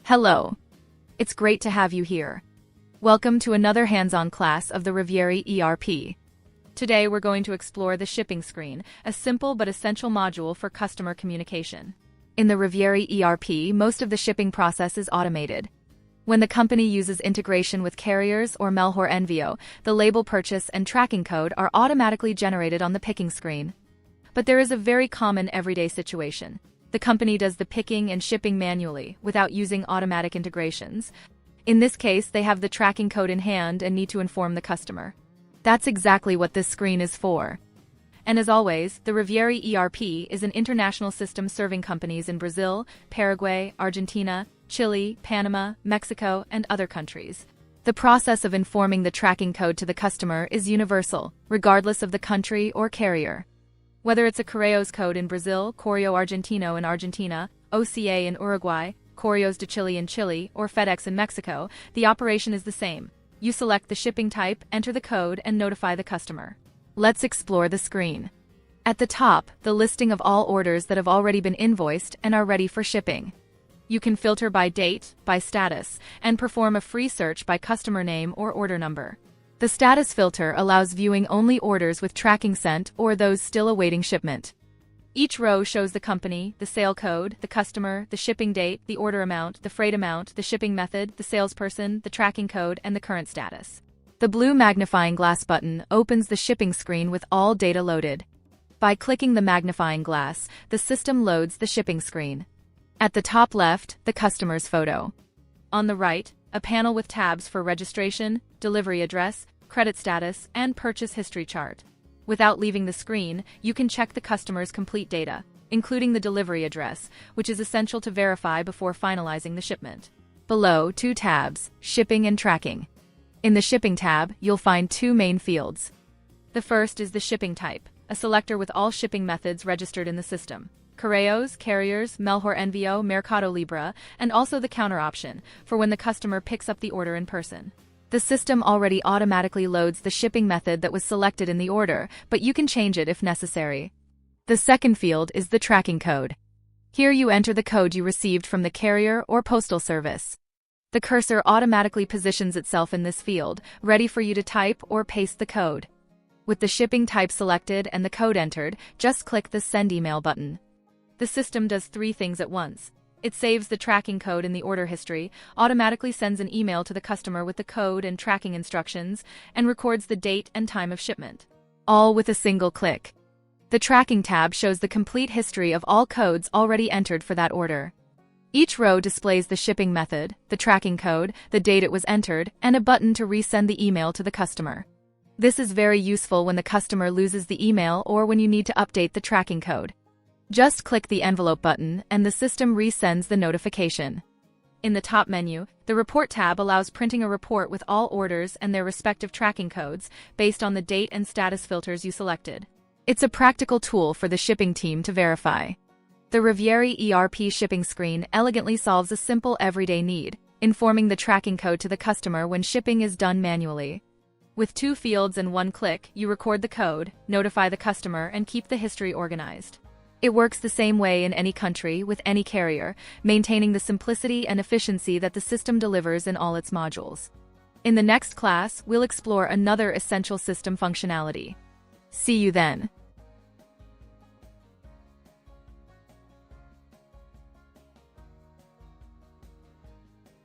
Hello. It's great to have you here. Welcome to another hands-on class of the Havieri ERP. Today we're going to explore the shipping screen, a simple but essential module for customer communication. In the Havieri ERP, most of the shipping process is automated. When the company uses integration with Correios or Melhor Envio, the label purchase and tracking code are automatically generated on the picking screen. But there is a very common everyday situation. The company does the picking and shipping manually, without using automatic integrations. In this case, they have the tracking code in hand and need to inform the customer. That's exactly what this screen is for. And as always, the Havieri ERP is an international system serving companies in Brazil, Paraguay, Argentina, Chile, Panama, Mexico, and other countries. The process of informing the tracking code to the customer is universal, regardless of the country or carrier. Whether it's a Correios code in Brazil, Correo Argentino in Argentina, OCA in Uruguay, Correios de Chile in Chile, or FedEx in Mexico, the operation is the same. You select the shipping type, enter the code, and notify the customer. Let's explore the screen. At the top, the listing of all orders that have already been invoiced and are ready for shipping. You can filter by date, by status, and perform a free search by customer name or order number. The status filter allows viewing only orders with tracking sent or those still awaiting shipment. Each row shows the company, the sale code, the customer, the shipping date, the order amount, the freight amount, the shipping method, the salesperson, the tracking code, and the current status. The blue magnifying glass button opens the shipping screen with all data loaded. By clicking the magnifying glass, the system loads the shipping screen. At the top left, the customer's photo. On the right, a panel with tabs for registration, delivery address, credit status, and purchase history chart. Without leaving the screen, you can check the customer's complete data, including the delivery address, which is essential to verify before finalizing the shipment. Below, two tabs, Shipping and Tracking. In the Shipping tab, you'll find two main fields. The first is the shipping type, a selector with all shipping methods registered in the system. Correios, carriers, Melhor Envio, Mercado Libre, and also the counter option, for when the customer picks up the order in person. The system already automatically loads the shipping method that was selected in the order, but you can change it if necessary. The second field is the tracking code. Here you enter the code you received from the carrier or postal service. The cursor automatically positions itself in this field, ready for you to type or paste the code. With the shipping type selected and the code entered, just click the Send Email button. The system does three things at once. It saves the tracking code in the order history, automatically sends an email to the customer with the code and tracking instructions, and records the date and time of shipment. All with a single click. The Tracking tab shows the complete history of all codes already entered for that order. Each row displays the shipping method, the tracking code, the date it was entered, and a button to resend the email to the customer. This is very useful when the customer loses the email or when you need to update the tracking code. Just click the envelope button and the system resends the notification. In the top menu, the Report tab allows printing a report with all orders and their respective tracking codes based on the date and status filters you selected. It's a practical tool for the shipping team to verify. The Havieri ERP shipping screen elegantly solves a simple everyday need, informing the tracking code to the customer when shipping is done manually. With two fields and one click, you record the code, notify the customer, and keep the history organized. It works the same way in any country with any carrier, maintaining the simplicity and efficiency that the system delivers in all its modules. In the next class, we'll explore another essential system functionality. See you then.